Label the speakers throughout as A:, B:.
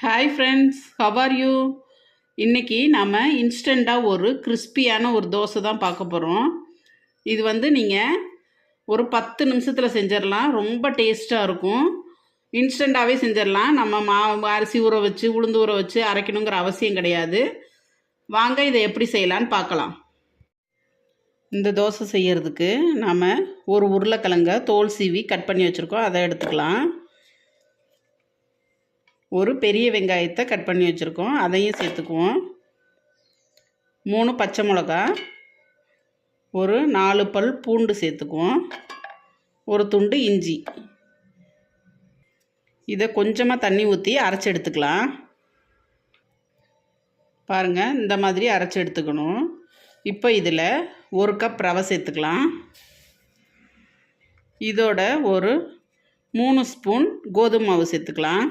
A: Hi friends, how are you? இன்றைக்கி நம்ம இன்ஸ்டண்ட்டாக ஒரு கிறிஸ்பியான ஒரு தோசை தான் பார்க்க போகிறோம். இது நீங்கள் ஒரு 10 நிமிஷத்தில் செஞ்சிடலாம். ரொம்ப டேஸ்ட்டாக இருக்கும். இன்ஸ்டண்ட்டாகவே செஞ்சிடலாம். நம்ம அரிசி ஊற வச்சு உளுந்து ஊற வச்சு அரைக்கணுங்கிற அவசியம் கிடையாது. வாங்க இதை எப்படி செய்யலான்னு பார்க்கலாம். இந்த தோசை செய்கிறதுக்கு நாம் ஒரு உருளைக்கிழங்க தோல் சீவி கட் பண்ணி வச்சுருக்கோம். அதை எடுத்துக்கலாம். ஒரு பெரிய வெங்காயத்தை கட் பண்ணி வச்சுருக்கோம், அதையும் சேர்த்துக்குவோம். 3 பச்சை மிளகா, ஒரு 4 பல் பூண்டு சேர்த்துக்குவோம், ஒரு துண்டு இஞ்சி. இதை கொஞ்சமாக தண்ணி ஊற்றி அரைச்சி எடுத்துக்கலாம். பாருங்கள், இந்த மாதிரி அரைச்சி எடுத்துக்கணும். இப்போ இதில் 1 கப் ரவை சேர்த்துக்கலாம். இதோட ஒரு 3 ஸ்பூன் கோதுமை மாவு சேர்த்துக்கலாம்.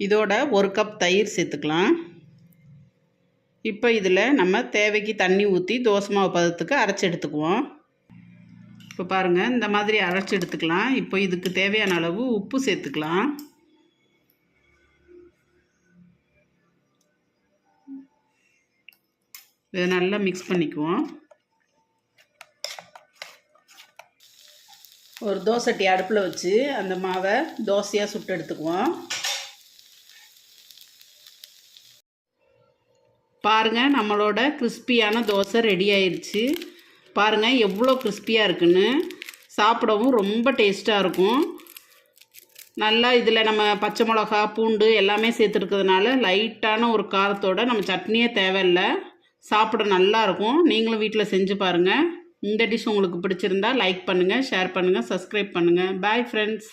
A: இதோட 1 கப் தயிர் சேர்த்துக்கலாம். இப்போ இதில் நம்ம தேவைக்கு தண்ணி ஊற்றி தோசை மாவு பதத்துக்கு அரைச்சி எடுத்துக்குவோம். இப்போ பாருங்கள், இந்த மாதிரி அரைச்சி எடுத்துக்கலாம். இப்போ இதுக்கு தேவையான அளவு உப்பு சேர்த்துக்கலாம். இதை நல்லா மிக்ஸ் பண்ணிக்குவோம். ஒரு தோசைட்டி அடுப்பில் வச்சு அந்த மாவை தோசையாக சுட்டு எடுத்துக்குவோம். பாருங்கள், நம்மளோட கிறிஸ்பியான தோசை ரெடி ஆயிடுச்சு. பாருங்கள் எவ்வளோ கிறிஸ்பியாக இருக்குன்னு. சாப்பிடவும் ரொம்ப டேஸ்ட்டாக இருக்கும். நல்லா இதில் நம்ம பச்சை மிளகா பூண்டு எல்லாமே சேர்த்துருக்கிறதுனால லைட்டான ஒரு காரத்தோடு நம்ம சட்னியே தேவையில்லை. சாப்பிட நல்லாயிருக்கும். நீங்களும் வீட்டில் செஞ்சு பாருங்கள். இந்த டிஷ் உங்களுக்கு பிடிச்சிருந்தா லைக் பண்ணுங்கள், ஷேர் பண்ணுங்கள், சப்ஸ்கிரைப் பண்ணுங்கள். Bye friends.